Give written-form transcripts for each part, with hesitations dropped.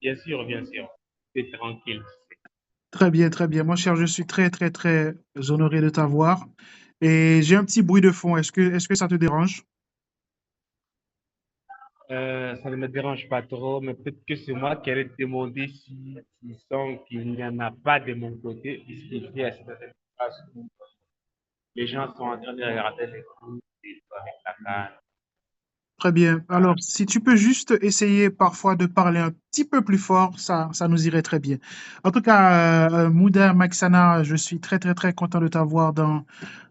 Bien sûr, bien sûr. C'est tranquille. Très bien, très bien. Mon cher, je suis très, très, très honoré de t'avoir. Et j'ai un petit bruit de fond. Est-ce que ça te dérange? Ça ne me dérange pas trop, mais peut-être que c'est moi qui allais te demander si tu sens qu'il n'y en a pas de mon côté, puisqu'il y a certaines places où les gens sont en train de regarder les foot et toi avec la canne. Très bien. Alors, Voilà. si tu peux juste essayer parfois de parler un petit peu plus fort, ça nous irait très bien. En tout cas, Mouda Maxana, je suis très, très, très content de t'avoir dans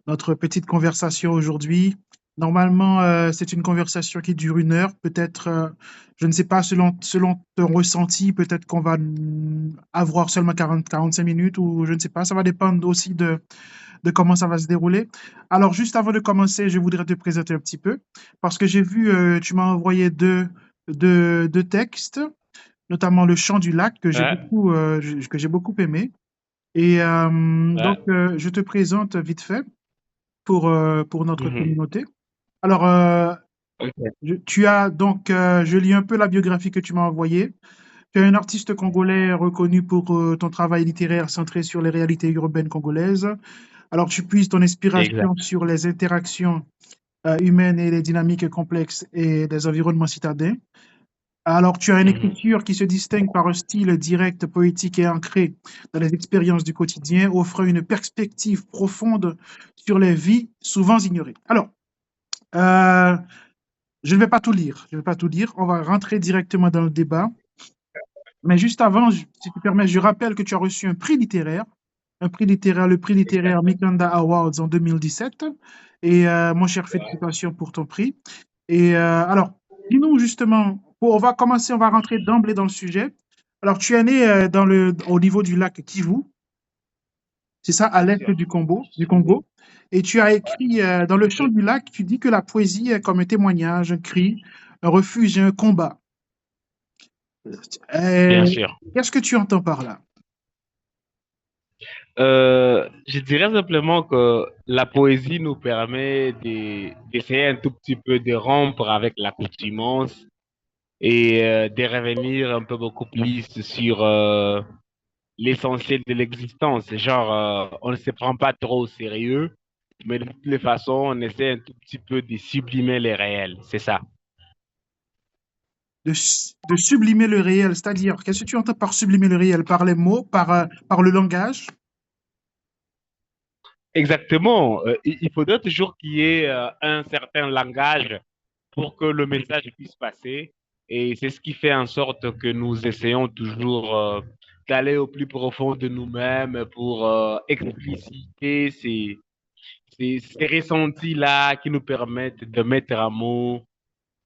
notre petite conversation aujourd'hui. Normalement, c'est une conversation qui dure 1 heure. Peut-être, je ne sais pas, selon ton ressenti, peut-être qu'on va avoir seulement 40, 45 minutes ou je ne sais pas. Ça va dépendre aussi de comment ça va se dérouler. Alors, juste avant de commencer, je voudrais te présenter un petit peu parce que j'ai vu, tu m'as envoyé deux textes, notamment Le Chant du Lac Ouais, que j'ai beaucoup aimé. Et donc, ouais. je te présente vite fait pour notre Mhm. communauté. Alors, Ok. tu as donc, je lis un peu la biographie que tu m'as envoyée. Tu es un artiste congolais reconnu pour ton travail littéraire centré sur les réalités urbaines congolaises. Alors, tu puises ton Exact. inspiration sur les interactions humaines et les dynamiques complexes et des environnements citadins. Alors, tu as une Mhm. écriture qui se distingue par un style direct, poétique et ancré dans les expériences du quotidien, offrant une perspective profonde sur les vies souvent ignorées. Alors, euh, je ne vais pas tout lire. Je ne vais pas tout lire. On va rentrer directement dans le débat. Mais juste avant, si tu permets, je rappelle que tu as reçu un prix littéraire, le prix littéraire Exact. Mikanda Awards en 2017. Et mon cher, félicitations pour ton prix. Et alors, dis-nous justement, on va commencer, on va rentrer d'emblée dans le sujet. Alors, tu es né au niveau du lac Kivu, c'est ça, à Bien l'est sûr. du Congo. Et tu as écrit dans le chant du lac, tu dis que la poésie est comme un témoignage, un cri, un refuge et un combat. Bien Euh, sûr. Qu'est-ce que tu entends par là? Je dirais simplement que la poésie nous permet d'essayer un tout petit peu de rompre avec l'accoutumance et de revenir un peu beaucoup plus sur l'essentiel de l'existence. Genre, on ne se prend pas trop au sérieux, mais de toutes les façons, on essaie un tout petit peu de sublimer les réels. C'est ça. De sublimer le réel, c'est-à-dire, qu'est-ce que tu entends par sublimer le réel? Par les mots, par le langage? Exactement. Il faudrait toujours qu'il y ait un certain langage pour que le message puisse passer. Et c'est ce qui fait en sorte que nous essayons toujours d'aller au plus profond de nous-mêmes pour expliciter ces ressentis-là qui nous permettent de mettre à mot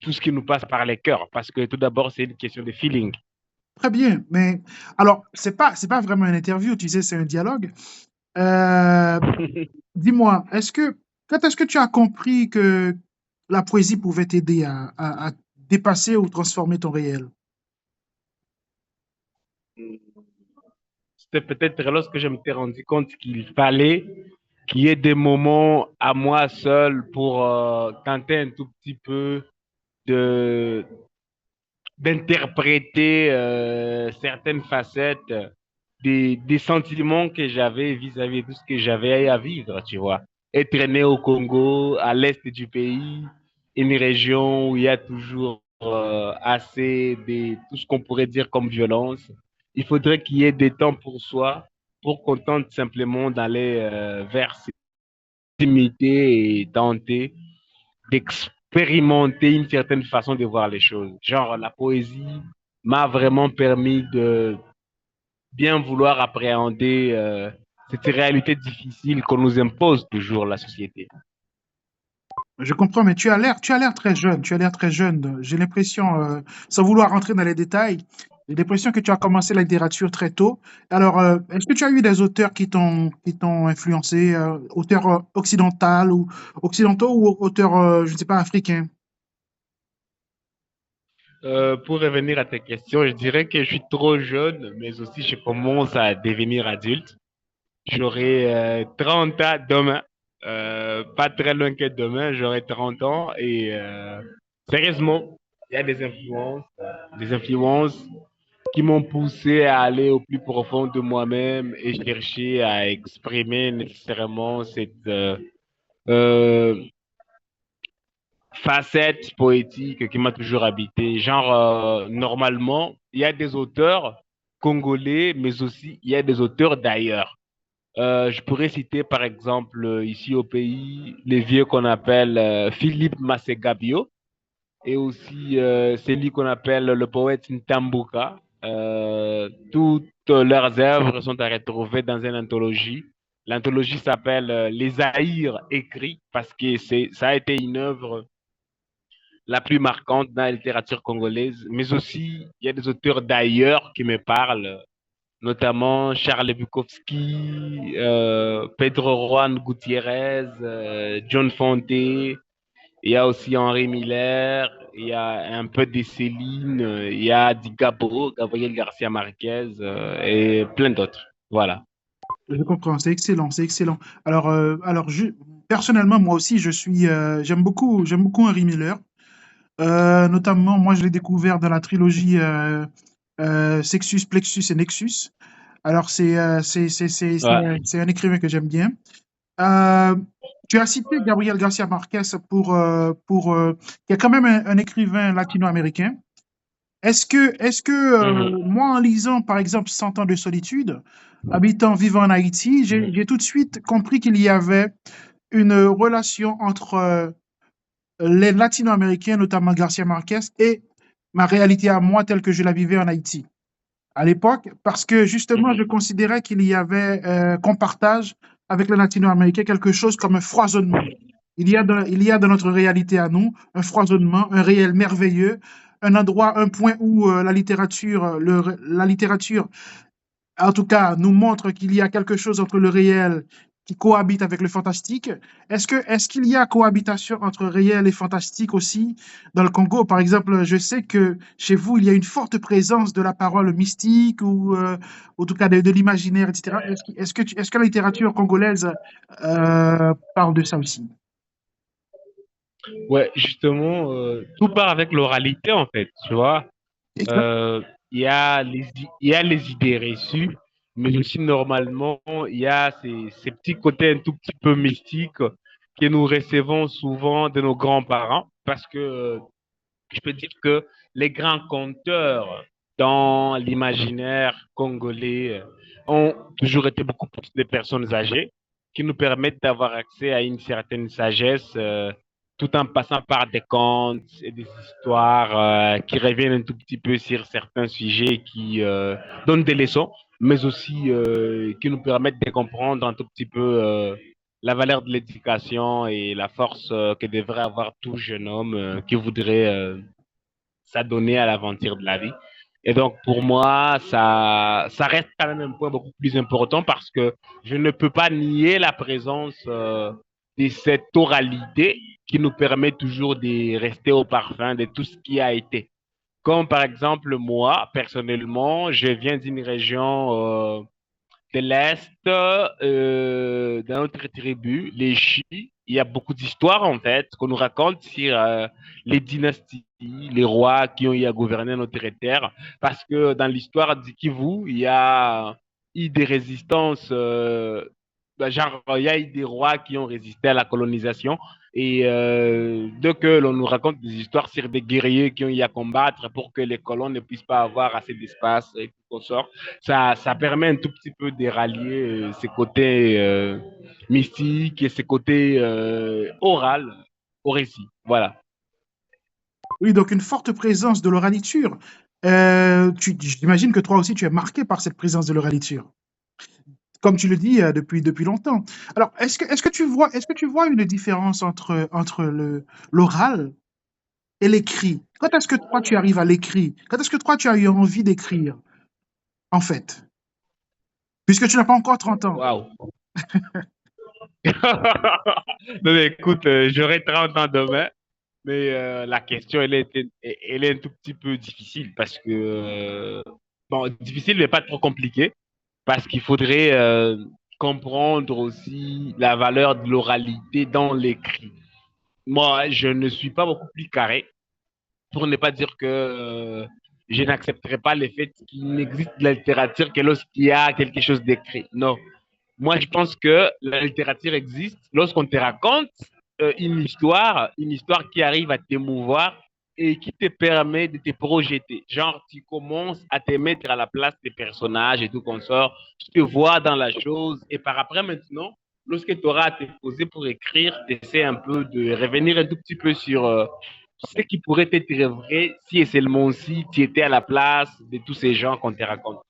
tout ce qui nous passe par les cœurs. Parce que tout d'abord, c'est une question de feeling. Très bien, mais alors, c'est pas vraiment une interview, tu sais, c'est un dialogue. Euh, Dis-moi, quand est-ce que tu as compris que la poésie pouvait t'aider à dépasser ou transformer ton réel? C'était peut-être lorsque je m'étais rendu compte qu'il fallait qu'il y ait des moments à moi seul pour tenter un tout petit peu de d'interpréter certaines facettes des sentiments que j'avais vis-à-vis de tout ce que j'avais à vivre, tu vois. Être né au Congo, à l'est du pays, une région où il y a toujours assez de tout ce qu'on pourrait dire comme violence. Il faudrait qu'il y ait des temps pour soi, pour qu'on tente simplement d'aller vers cette intimité et tenter d'expérimenter une certaine façon de voir les choses. Genre, la poésie m'a vraiment permis de bien vouloir appréhender cette réalité difficile qu'on nous impose toujours, la société. Je comprends, mais tu as l'air très jeune, tu as l'air très jeune. J'ai l'impression, sans vouloir rentrer dans les détails, j'ai l'impression que tu as commencé la littérature très tôt. Alors, est-ce que tu as eu des auteurs qui t'ont influencé, auteurs occidentaux ou auteurs, je ne sais pas, africains? Pour revenir à tes questions, je dirais que je suis trop jeune, mais aussi je commence à devenir adulte. J'aurai 30 ans demain. Pas très loin que demain, j'aurai 30 ans et sérieusement, il y a des influences qui m'ont poussé à aller au plus profond de moi-même et chercher à exprimer nécessairement cette euh, facette poétique qui m'a toujours habité. Genre, normalement, il y a des auteurs congolais, mais aussi il y a des auteurs d'ailleurs. Je pourrais citer par exemple ici au pays les vieux qu'on appelle Philippe Masségabio et aussi celui qu'on appelle le poète Ntambuka. Toutes leurs œuvres sont à retrouver dans une anthologie. L'anthologie s'appelle Les Zaïres écrits parce que ça a été une œuvre la plus marquante dans la littérature congolaise, mais aussi il y a des auteurs d'ailleurs qui me parlent, notamment Charles Bukowski, Pedro Juan Gutiérrez, John Fonte, il y a aussi Henri Miller, il y a un peu de Céline, il y a du Gabriel Garcia Marquez et plein d'autres. Voilà. Je comprends, c'est excellent, c'est excellent. Personnellement, moi aussi, j'aime beaucoup Henry Miller. Notamment, moi, je l'ai découvert dans la trilogie Sexus, Plexus et Nexus. Alors, Ouais. c'est un écrivain que j'aime bien. Euh, Tu as cité Gabriel Garcia Marquez qui est quand même un écrivain latino-américain. Mhm. Moi, en lisant, par exemple, Cent ans de solitude, vivant en Haïti, Mhm. j'ai tout de suite compris qu'il y avait une relation entre les latino-américains, notamment Garcia Marquez, et ma réalité à moi telle que je la vivais en Haïti à l'époque, parce que justement, je Mhm. considérais qu'il y avait, qu'on partage avec les latino-américains quelque chose comme un foisonnement. Il y a dans notre réalité à nous un foisonnement, un réel merveilleux, un endroit, un point où la littérature en tout cas, nous montre qu'il y a quelque chose entre le réel qui cohabite avec le fantastique. Est-ce qu'il y a cohabitation entre réel et fantastique aussi dans le Congo? Par exemple, je sais que chez vous, il y a une forte présence de la parole mystique ou en tout cas de l'imaginaire, etc. Est-ce que la littérature congolaise parle de ça aussi? Ouais, justement, tout part avec l'oralité en fait, tu vois. Exact. Euh, il y a les idées reçues, mais aussi normalement, il y a ces petits côtés un tout petit peu mystiques que nous recevons souvent de nos grands-parents, parce que je peux dire que les grands conteurs dans l'imaginaire congolais ont toujours été beaucoup plus des personnes âgées qui nous permettent d'avoir accès à une certaine sagesse tout en passant par des contes et des histoires qui reviennent un tout petit peu sur certains sujets qui donnent des leçons, mais aussi qui nous permettent de comprendre un tout petit peu la valeur de l'éducation et la force que devrait avoir tout jeune homme qui voudrait s'adonner à l'aventure de la vie. Et donc, pour moi, ça reste quand même un point beaucoup plus important parce que je ne peux pas nier la présence de cette oralité qui nous permet toujours de rester au parfum de tout ce qui a été. Comme par exemple, moi, personnellement, je viens d'une région de l'Est, dans notre tribu, les Chi, il y a beaucoup d'histoires en fait qu'on nous raconte sur les dynasties, les rois qui ont eu à gouverner notre terre. Parce que dans l'histoire du Kivu, il y a eu des résistances, genre il y a eu des rois qui ont résisté à la colonisation. Et dès que l'on nous raconte des histoires sur des guerriers qui ont eu à combattre pour que les colons ne puissent pas avoir assez d'espace et qu'on sort, ça permet un tout petit peu de rallier ces côtés mystiques et ces côtés oral au récit. Voilà. Oui, donc une forte présence de l'oraliture. J'imagine que toi aussi, tu es marqué par cette présence de l'oraliture, comme tu le dis depuis longtemps. Alors, est-ce que tu vois une différence entre l'oral et l'écrit? Quand est-ce que toi, tu arrives à l'écrit? Quand est-ce que toi, tu as eu envie d'écrire, en fait? Puisque tu n'as pas encore 30 ans. Waouh. Non, mais écoute, j'aurai 30 ans demain, mais la question, elle est un tout petit peu difficile parce que, bon, difficile, mais pas trop compliqué, parce qu'il faudrait comprendre aussi la valeur de l'oralité dans l'écrit. Moi, je ne suis pas beaucoup plus carré, pour ne pas dire que je n'accepterai pas le fait qu'il n'existe de la littérature que lorsqu'il y a quelque chose d'écrit. Non. Moi, je pense que la littérature existe lorsqu'on te raconte une histoire qui arrive à t'émouvoir et qui te permet de te projeter. Genre, tu commences à te mettre à la place des personnages et tout consort, tu te vois dans la chose et par après maintenant, lorsque tu auras à te poser pour écrire, tu essaies un peu de revenir un tout petit peu sur ce qui pourrait être vrai si et seulement si tu étais à la place de tous ces gens qu'on te raconte.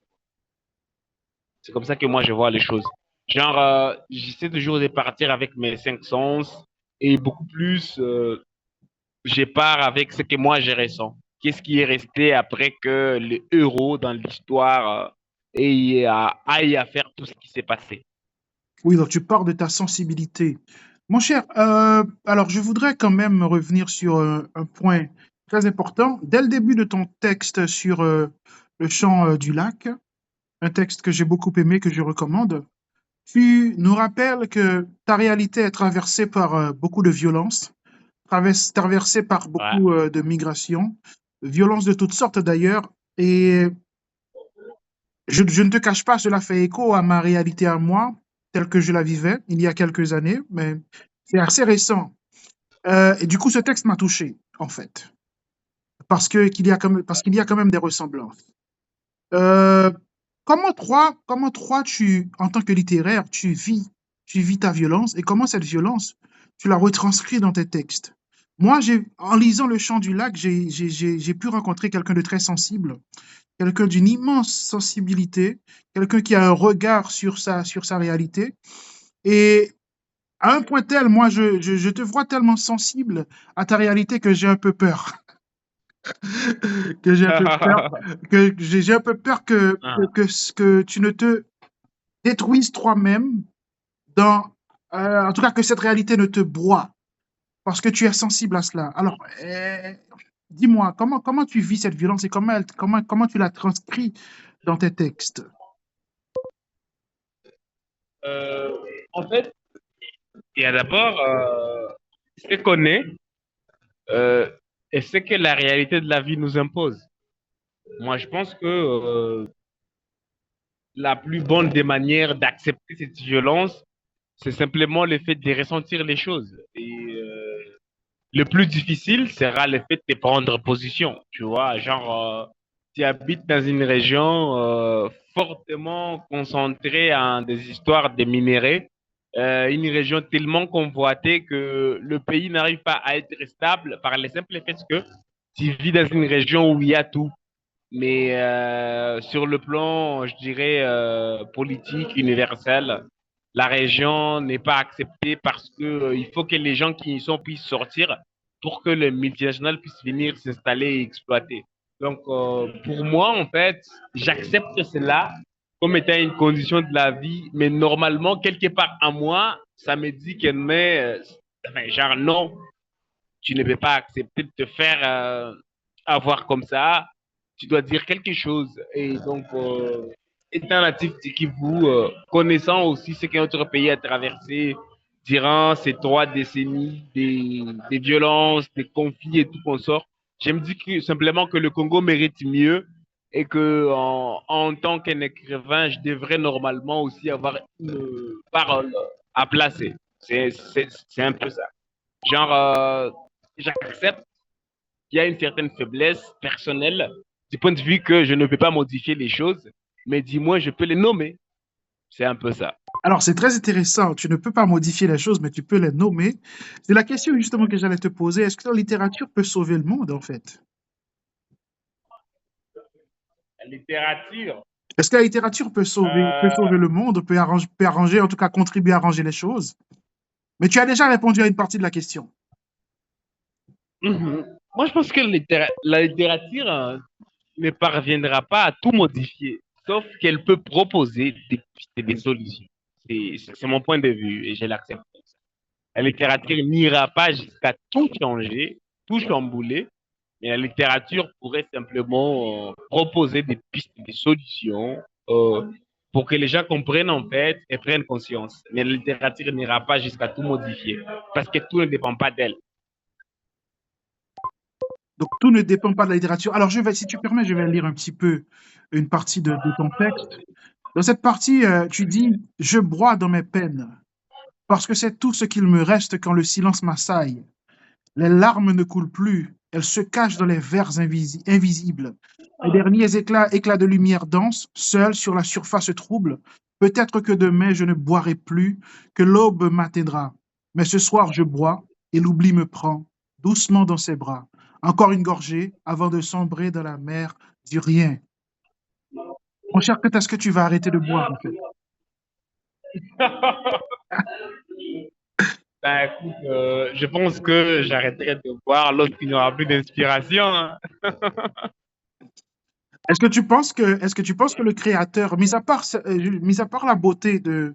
C'est comme ça que moi je vois les choses. Genre, j'essaie toujours de partir avec mes cinq sens et beaucoup plus, je pars avec ce que moi je ressens. Qu'est-ce qui est resté après que le héros dans l'histoire aille à faire tout ce qui s'est passé. Oui, donc tu pars de ta sensibilité. Mon cher, alors je voudrais quand même revenir sur un point très important. Dès le début de ton texte sur le chant du lac, un texte que j'ai beaucoup aimé, que je recommande, tu nous rappelles que ta réalité est traversée par beaucoup de violences, traversée par Ouais. beaucoup de migrations, violences de toutes sortes d'ailleurs, et je ne te cache pas, cela fait écho à ma réalité à moi, telle que je la vivais il y a quelques années, mais c'est assez récent. Et du coup, ce texte m'a touché, en fait, parce qu'il y a quand même des ressemblances. Euh, comment toi, en tant que littéraire, tu vis ta violence et comment cette violence, tu la retranscris dans tes textes? Moi, en lisant Le Chant du Lac, j'ai pu rencontrer quelqu'un de très sensible, quelqu'un d'une immense sensibilité, quelqu'un qui a un regard sur sa réalité. Et à un point tel, moi, je te vois tellement sensible à ta réalité que j'ai un peu peur. Que j'ai un peu peur, que j'ai un peu peur que tu ne te détruises toi-même dans, en tout cas, que cette réalité ne te broie parce que tu es sensible à cela. Alors, dis-moi, comment tu vis cette violence et comment tu la transcris dans tes textes? Euh, En fait, il y a d'abord ce qu'on est euh, et ce que la réalité de la vie nous impose. Moi, je pense que la plus bonne des manières d'accepter cette violence, c'est simplement le fait de ressentir les choses. Et le plus difficile sera le fait de prendre position. Tu vois, genre, tu habites dans une région fortement concentrée en des histoires de minéraux, une région tellement convoitée que le pays n'arrive pas à être stable par le simple fait que tu vis dans une région où il y a tout. Mais sur le plan, je dirais, politique, universel, la région n'est pas acceptée parce que il faut que les gens qui y sont puissent sortir pour que les multinationales puissent venir s'installer et exploiter. Donc, pour moi, en fait, j'accepte cela comme étant une condition de la vie, mais normalement, quelque part à moi, ça me dit que, mais, enfin, genre, non, tu ne peux pas accepter de te faire avoir comme ça. Tu dois dire quelque chose. Et donc, étant natif de Kivu, connaissant aussi ce que notre pays a traversé durant ces 3 décennies, des violences, des conflits et tout consort, je me dis que, simplement que le Congo mérite mieux et que en tant qu'un écrivain, je devrais normalement aussi avoir une parole à placer. C'est un peu ça. Genre, j'accepte qu'il y a une certaine faiblesse personnelle du point de vue que je ne peux pas modifier les choses, mais dis-moi, je peux les nommer. C'est un peu ça. Alors, c'est très intéressant. Tu ne peux pas modifier les choses, mais tu peux les nommer. C'est la question justement que j'allais te poser. Est-ce que la littérature peut sauver le monde, en fait? La littérature, Est-ce que la littérature peut euh, sauver le monde, peut arranger, en tout cas contribuer à arranger les choses? Mais tu as déjà répondu à une partie de la question. moi je pense que la littérature ne parviendra pas à tout modifier, sauf qu'elle peut proposer des solutions. C'est mon point de vue et je l'accepte. La littérature n'ira pas jusqu'à tout changer, tout chambouler, mais la littérature pourrait simplement proposer des pistes, des solutions pour que les gens comprennent en fait et prennent conscience. Mais la littérature n'ira pas jusqu'à tout modifier parce que tout ne dépend pas d'elle. Donc, tout ne dépend pas de la littérature. Alors, si tu permets, je vais lire un petit peu une partie de ton texte. Dans cette partie, tu dis, je broie dans mes peines, parce que c'est tout ce qu'il me reste quand le silence m'assaille. Les larmes ne coulent plus, elles se cachent dans les vers invisibles. Les derniers éclats de lumière dansent, seuls sur la surface trouble. Peut-être que demain je ne boirai plus, que l'aube m'atteindra. Mais ce soir je bois, et l'oubli me prend, doucement dans ses bras. Encore une gorgée, avant de sombrer dans la mer du rien. Mon cher, quand est-ce que tu vas arrêter de boire, en fait? Ben, écoute, je pense que j'arrêterai de voir l'autre qui n'aura plus d'inspiration, hein. Est-ce que tu penses que le créateur, mis à part la beauté de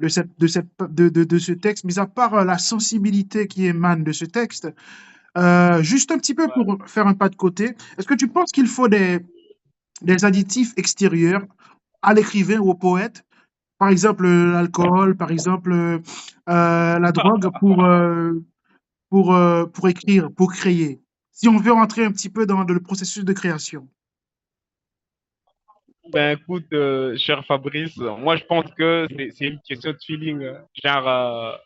ce texte, mis à part la sensibilité qui émane de ce texte, juste un petit peu pour faire un pas de côté, est-ce que tu penses qu'il faut des additifs extérieurs à l'écrivain ou au poète, par exemple l'alcool, par exemple la drogue pour écrire, pour créer, si on veut rentrer un petit peu dans le processus de création? Ben, écoute, cher Fabrice, moi, je pense que c'est une question de feeling, hein. Genre,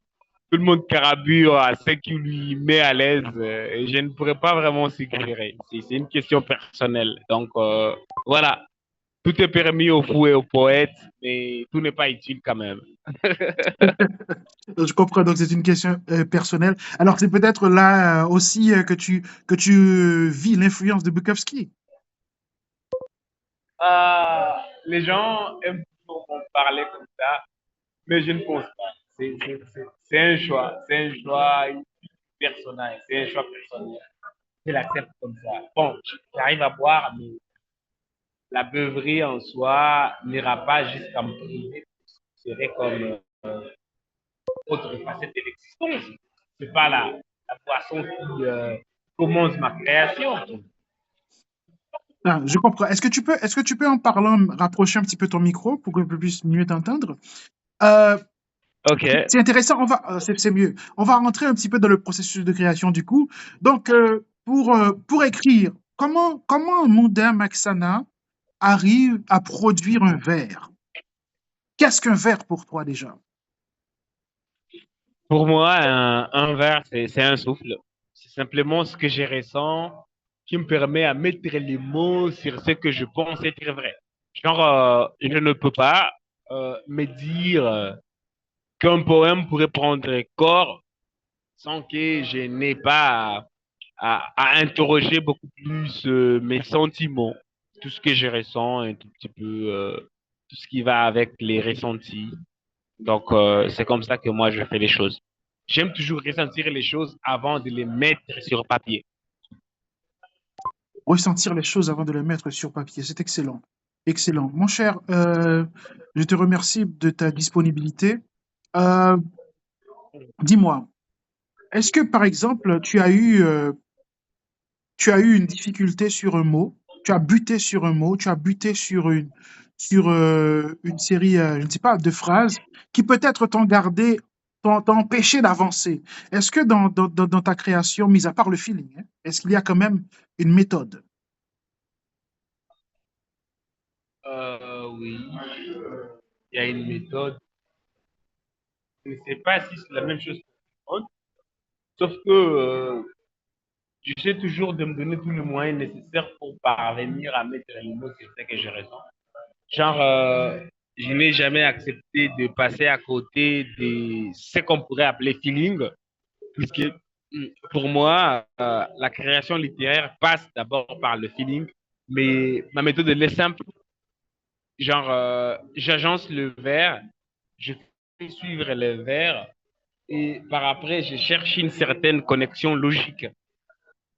tout le monde carabure à ce qui lui met à l'aise, et je ne pourrais pas vraiment suggérer. C'est une question personnelle. Donc, voilà. Tout est permis aux fous et aux poètes, mais tout n'est pas utile quand même. Je comprends, donc c'est une question personnelle. Alors c'est peut-être là aussi que tu vis l'influence de Bukowski. Les gens aiment toujours m'en parler comme ça, mais je ne pense pas. C'est un choix. C'est un choix personnel. C'est un choix personnel. Je l'accepte comme ça. Bon, j'arrive à boire, mais la beuverie en soi n'ira pas jusqu'à me priver. Ce serait comme autre facette de l'existence. C'est pas la boisson qui commence ma création. Ah, je comprends. Est-ce que tu peux en parlant rapprocher un petit peu ton micro pour que je puisse mieux t'entendre? Euh, Ok, c'est intéressant. C'est mieux. On va rentrer un petit peu dans le processus de création du coup. Donc pour écrire, comment Mouda Maxana arrive à produire un vers? Qu'est-ce qu'un vers pour toi déjà? pour moi, un verre, c'est un souffle. C'est simplement ce que je ressens qui me permet à mettre les mots sur ce que je pense être vrai. Genre, je ne peux pas me dire qu'un poème pourrait prendre corps sans que je n'ai pas à interroger beaucoup plus mes sentiments, tout ce que je ressens, un tout petit peu tout ce qui va avec les ressentis. Donc, c'est comme ça que moi, je fais les choses. J'aime toujours ressentir les choses avant de les mettre sur papier. Ressentir les choses avant de les mettre sur papier. C'est excellent. Excellent. Mon cher, je te remercie de ta disponibilité. Euh, dis-moi, est-ce que par exemple, tu as eu une difficulté sur un mot, tu as buté sur un mot, tu as buté sur une série, je ne sais pas, de phrases qui peut-être t'ont empêché d'avancer. Est-ce que dans ta création, mis à part le feeling, hein, est-ce qu'il y a quand même une méthode? Oui, il y a une méthode. Je ne sais pas si c'est la même chose pour tout le monde, sauf que j'essaie toujours de me donner tous les moyens nécessaires pour parvenir à mettre les mots sur ce que je ressens. Genre, je n'ai jamais accepté de passer à côté de ce qu'on pourrait appeler feeling, puisque pour moi, la création littéraire passe d'abord par le feeling, mais ma méthode elle est simple. Genre, j'agence le vers, je fais suivre le vers, et par après, je cherche une certaine connexion logique.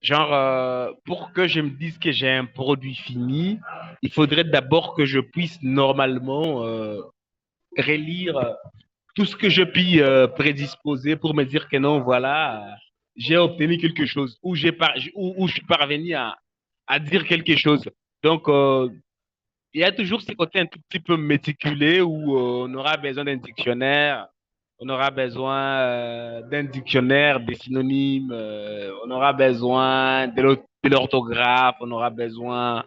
Genre, pour que je me dise que j'ai un produit fini, il faudrait d'abord que je puisse normalement relire tout ce que je puis prédisposer pour me dire que non, voilà, j'ai obtenu quelque chose ou, ou je suis parvenu à dire quelque chose. Donc, il y a toujours ce côté un tout petit peu méticulé où on aura besoin d'un dictionnaire, on aura besoin d'un dictionnaire des synonymes, on aura besoin de de l'orthographe, on aura besoin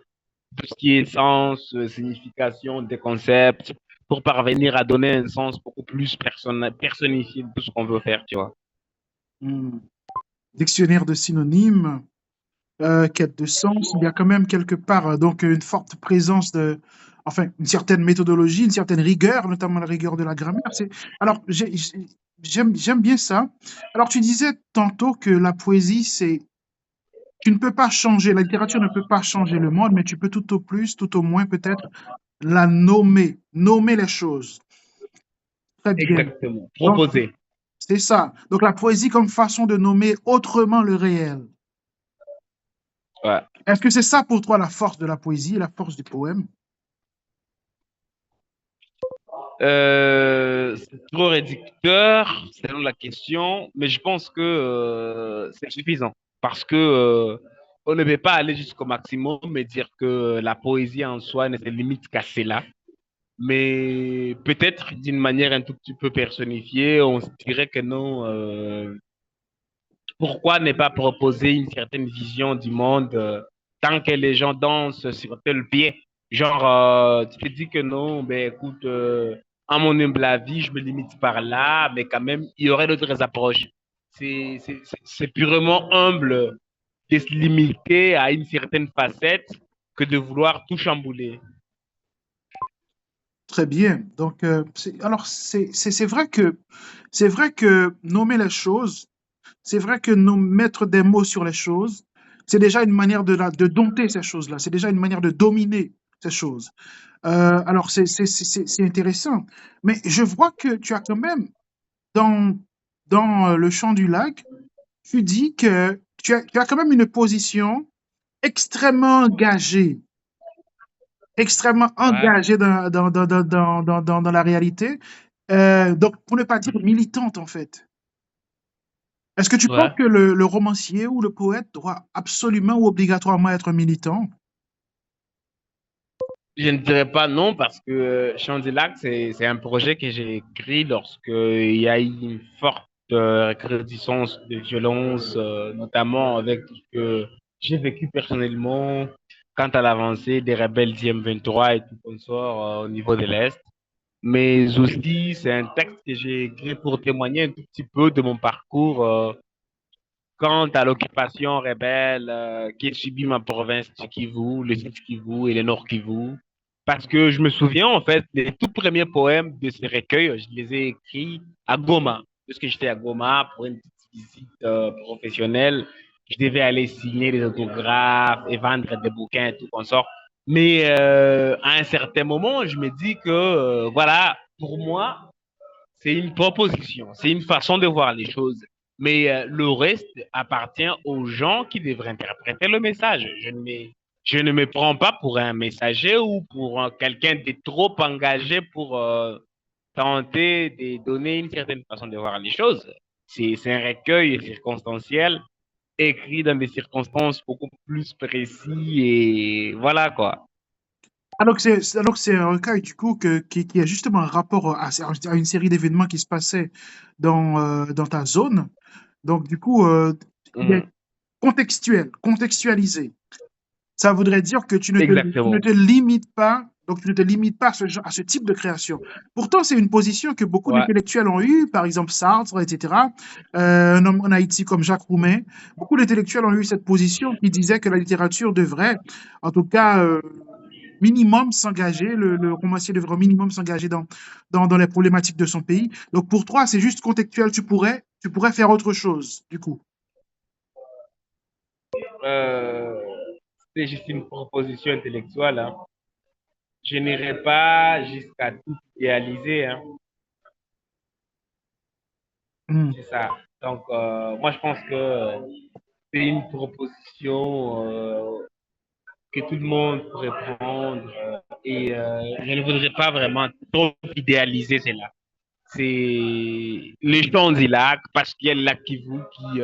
de tout ce qui est sens, signification des concepts, pour parvenir à donner un sens beaucoup plus personnifié de tout ce qu'on veut faire, tu vois. Hmm. Dictionnaire de synonymes, quête de sens, il y a quand même quelque part donc une forte présence de, enfin, une certaine méthodologie, une certaine rigueur, notamment la rigueur de la grammaire. Alors, j'aime bien ça. Alors, tu disais tantôt que la poésie, tu ne peux pas changer, la littérature ne peut pas changer le monde, mais tu peux tout au plus, tout au moins peut-être la nommer les choses. Très bien. Exactement. Donc, Proposer. c'est ça. Donc, la poésie comme façon de nommer autrement le réel. Ouais. Est-ce que c'est ça pour toi la force de la poésie, la force du poème? C'est trop réducteur selon la question, mais je pense que c'est suffisant parce que on ne peut pas aller jusqu'au maximum et dire que la poésie en soi ne se limite qu'à cela. Mais peut-être d'une manière un tout petit peu personnifiée, on se dirait que non. Pourquoi ne pas proposer une certaine vision du monde tant que les gens dansent sur tel pied? Genre, tu te dis que non, ben écoute, à mon humble avis, je me limite par là, mais quand même, il y aurait d'autres approches. C'est purement humble de se limiter à une certaine facette que de vouloir tout chambouler. Très bien. Donc, alors, c'est vrai que nommer les choses, c'est vrai que mettre des mots sur les choses, c'est déjà une manière de dompter ces choses-là. C'est déjà une manière de dominer ces choses. Alors, c'est intéressant. Mais je vois que tu as quand même, dans, dans le champ du lac, tu dis que tu as quand même une position extrêmement engagée, extrêmement Ouais, engagée dans la réalité. Donc, pour ne pas dire militante, en fait. Est-ce que tu penses ouais. que le romancier ou le poète doit absolument ou obligatoirement être militant? Je ne dirais pas non parce que Chant du Lac, c'est un projet que j'ai écrit lorsque il y a eu une forte recrudescence de violence, notamment avec tout ce que j'ai vécu personnellement quant à l'avancée des rebelles d'IM23 et tout consort au niveau de l'Est. Mais aussi, c'est un texte que j'ai écrit pour témoigner un tout petit peu de mon parcours quant à l'occupation rebelle qui subit ma province du Kivu, le Sud Kivu et le Nord Kivu. Parce que je me souviens, en fait, les tout premiers poèmes de ce recueil, je les ai écrits à Goma. Parce que j'étais à Goma pour une petite visite professionnelle. Je devais aller signer des autographes et vendre des bouquins et tout consort. Mais à un certain moment, je me dis que, voilà, pour moi, c'est une proposition, c'est une façon de voir les choses. Mais le reste appartient aux gens qui devraient interpréter le message. Je ne me prends pas pour un messager ou pour quelqu'un de trop engagé pour tenter de donner une certaine façon de voir les choses. C'est un recueil circonstanciel, écrit dans des circonstances beaucoup plus précises et voilà quoi. Alors que c'est un recueil du coup qui a justement un rapport à une série d'événements qui se passaient dans ta zone. Donc du coup, il est Mhm. contextualisé. Ça voudrait dire que tu ne Exactement. te limites pas, donc tu ne te limites pas à ce type de création. Pourtant, c'est une position que beaucoup Ouais. d'intellectuels ont eue, par exemple Sartre, etc. Un homme en Haïti comme Jacques Roumain. Beaucoup d'intellectuels ont eu cette position qui disait que la littérature devrait, en tout cas, minimum s'engager, le romancier devrait au minimum s'engager dans les problématiques de son pays. Donc pour toi, c'est juste contextuel, tu pourrais faire autre chose, du coup. Euh, c'est juste une proposition intellectuelle, hein. Je n'irai pas jusqu'à tout idéaliser, hein. Hmm, C'est ça. Donc, moi, je pense que c'est une proposition que tout le monde pourrait prendre et je ne voudrais pas vraiment trop idéaliser cela. C'est les champs du lac parce qu'il y a le lac Kivu qui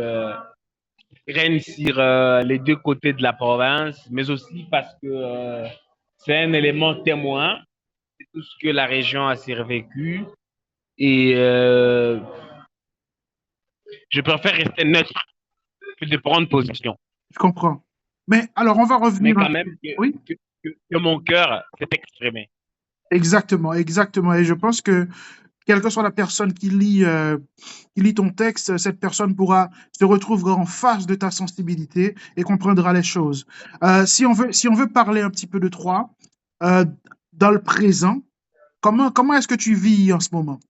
règne sur les deux côtés de la province, mais aussi parce que c'est un élément témoin de tout ce que la région a survécu. Et je préfère rester neutre que de prendre position. je comprends. Mais alors, on va mais revenir un quand peu. même Oui, que mon cœur s'est exprimé. exactement, exactement. Et je pense que quelle que soit la personne qui lit ton texte, cette personne pourra se retrouver en face de ta sensibilité et comprendra les choses. Si on veut parler un petit peu de toi, euh, dans le présent, comment est-ce que tu vis en ce moment?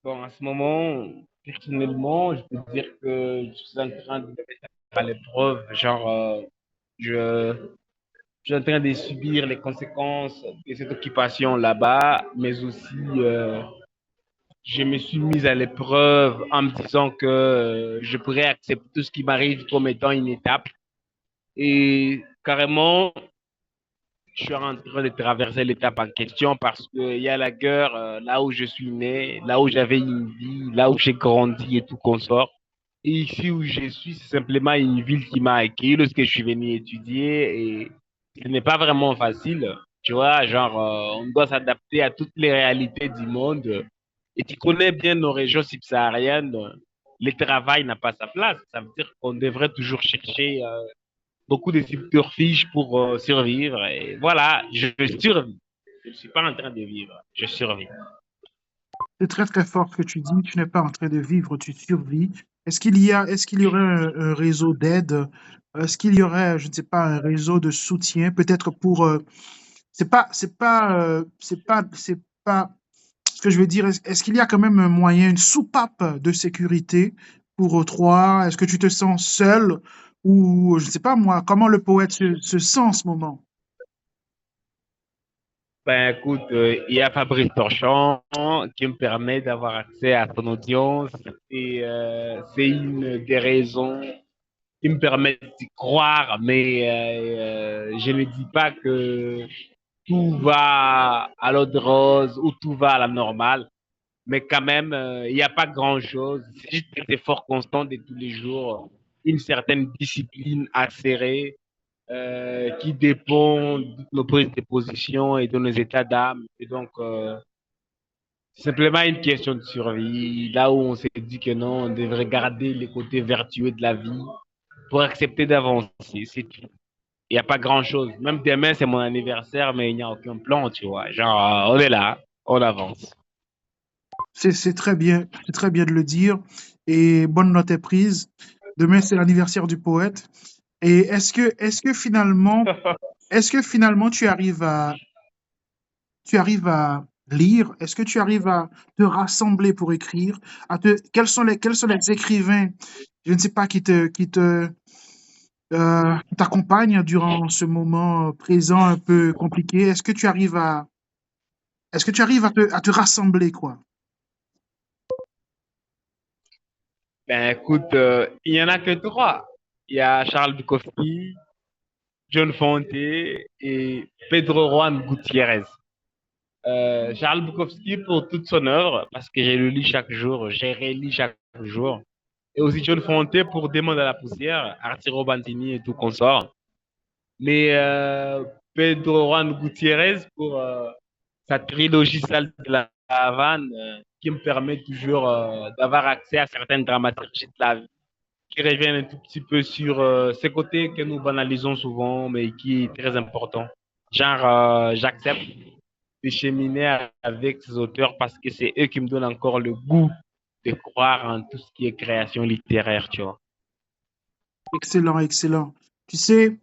Bon, en ce moment, personnellement, je peux dire que je suis en train de mettre à l'épreuve, je, je suis en train de subir les conséquences de cette occupation là-bas, mais aussi, je me suis mis à l'épreuve en me disant que je pourrais accepter tout ce qui m'arrive comme étant une étape. Et carrément, je suis en train de traverser l'étape en question parce qu'il y a la guerre là où je suis né, là où j'avais une vie, là où j'ai grandi et tout consort. Et ici où je suis, c'est simplement une ville qui m'a accueilli lorsque je suis venu étudier et ce n'est pas vraiment facile. Tu vois, on doit s'adapter à toutes les réalités du monde. Et tu connais bien nos régions subsahariennes. Le travail n'a pas sa place. Ça veut dire qu'on devrait toujours chercher beaucoup de subterfuges pour survivre. Et voilà, je survis. Je ne suis pas en train de vivre, je survis. C'est très très fort ce que tu dis. Tu n'es pas en train de vivre, tu survis. Est-ce qu'il y aurait un réseau d'aide? Est-ce qu'il y aurait, je ne sais pas, un réseau de soutien, peut-être pour, c'est pas, ce que je veux dire. Est-ce qu'il y a quand même un moyen, une soupape de sécurité pour toi? Est-ce que tu te sens seul ou, je ne sais pas moi, comment le poète se sent en ce moment? Ben écoute, il y a Fabrice Torchon qui me permet d'avoir accès à son audience et c'est une des raisons qui me permet d'y croire, mais je ne dis pas que tout va à l'eau de rose ou tout va à la normale. Mais quand même, il n'y a pas grand-chose. C'est juste des efforts constants de tous les jours, une certaine discipline acérée qui dépend de nos prises de position et de nos états d'âme. Et donc, c'est simplement une question de survie. Là où on s'est dit que non, on devrait garder les côtés vertueux de la vie pour accepter d'avancer. C'est tout. Il n'y a pas grand-chose. Même demain, c'est mon anniversaire, mais il n'y a aucun plan, tu vois. On est là, on avance. C'est très bien de le dire. Et bonne note est prise. Demain, c'est l'anniversaire du poète. Et est-ce que finalement tu arrives à lire? Est-ce que tu arrives à te rassembler pour écrire? Quels sont les écrivains, je ne sais pas, qui t'accompagnent durant ce moment présent un peu compliqué? Est-ce que tu arrives à te rassembler, quoi? Ben écoute, il y en a que trois. Il y a Charles Bukowski, John Fonte et Pedro Juan Gutiérrez. Charles Bukowski pour toute son œuvre, parce que je le lis chaque jour, j'ai relis chaque jour. Et aussi John Fonte pour Des mondes à la poussière, Arturo Bantini et tout consort. Mais Pedro Juan Gutiérrez pour sa trilogie Sale de la Havane, qui me permet toujours d'avoir accès à certaines dramaturgies de la vie qui reviennent un tout petit peu sur ces côtés que nous banalisons souvent, mais qui est très important. J'accepte de cheminer avec ces auteurs parce que c'est eux qui me donnent encore le goût de croire en tout ce qui est création littéraire, tu vois. Excellent, excellent. Tu sais,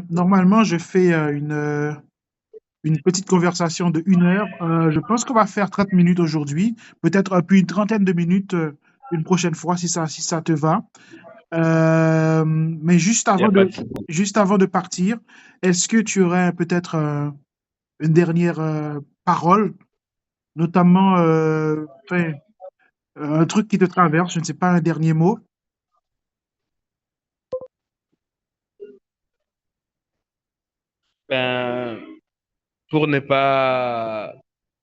normalement, je fais une petite conversation de 1 heure. Je pense qu'on va faire 30 minutes aujourd'hui, peut-être puis une trentaine de minutes une prochaine fois si ça te va. Mais Il n'y a pas de... juste avant de partir, est-ce que tu aurais peut-être une dernière parole, notamment enfin, un truc qui te traverse, je ne sais pas, un dernier mot? Ben, pour ne pas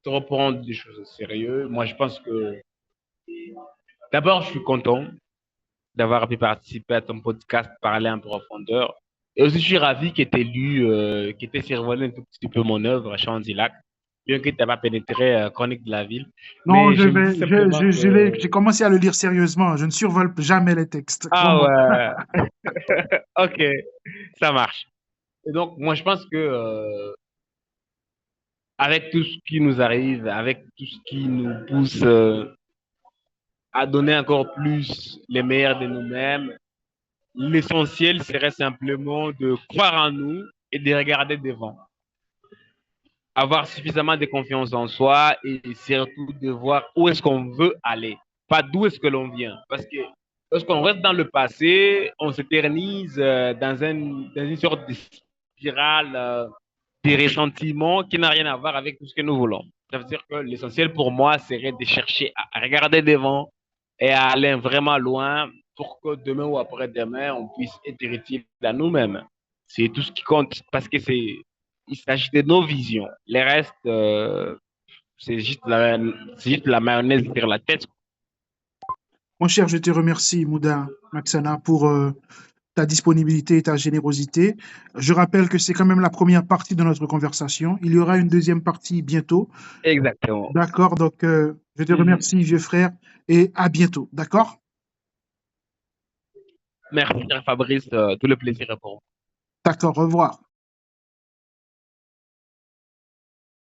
trop prendre des choses au sérieux, moi je pense que d'abord je suis content d'avoir pu participer à ton podcast, parler en profondeur. Et aussi je suis ravi que tu aies lu, que tu aies survolé un tout petit peu mon œuvre, Chant du Lac. bien que tu n'as pas pénétré Chronique de la ville. Non, Mais je me dis simplement j'ai que... commencé à le lire sérieusement. Je ne survole jamais les textes. Ah Vraiment. ouais, ok, ça marche. Et donc, moi, je pense que avec tout ce qui nous arrive, avec tout ce qui nous pousse à donner encore plus les meilleurs de nous-mêmes, l'essentiel serait simplement de croire en nous et de regarder devant. Avoir suffisamment de confiance en soi et surtout de voir où est-ce qu'on veut aller, pas d'où est-ce que l'on vient. Parce que lorsqu'on reste dans le passé, on s'éternise dans une sorte de spirale de ressentiment qui n'a rien à voir avec tout ce que nous voulons. Ça veut dire que l'essentiel pour moi serait de chercher à regarder devant et à aller vraiment loin pour que demain ou après-demain, on puisse être utile à nous-mêmes. C'est tout ce qui compte parce que il s'agit de nos visions. Les restes, c'est juste la mayonnaise sur la tête. Mon cher, je te remercie, Mouda Maxana, pour ta disponibilité et ta générosité. Je rappelle que c'est quand même la première partie de notre conversation. Il y aura une deuxième partie bientôt. Exactement. D'accord, donc je te Mhm. remercie, vieux frère, et à bientôt. D'accord? Merci, cher Fabrice. Tout le plaisir est pour moi. D'accord, au revoir.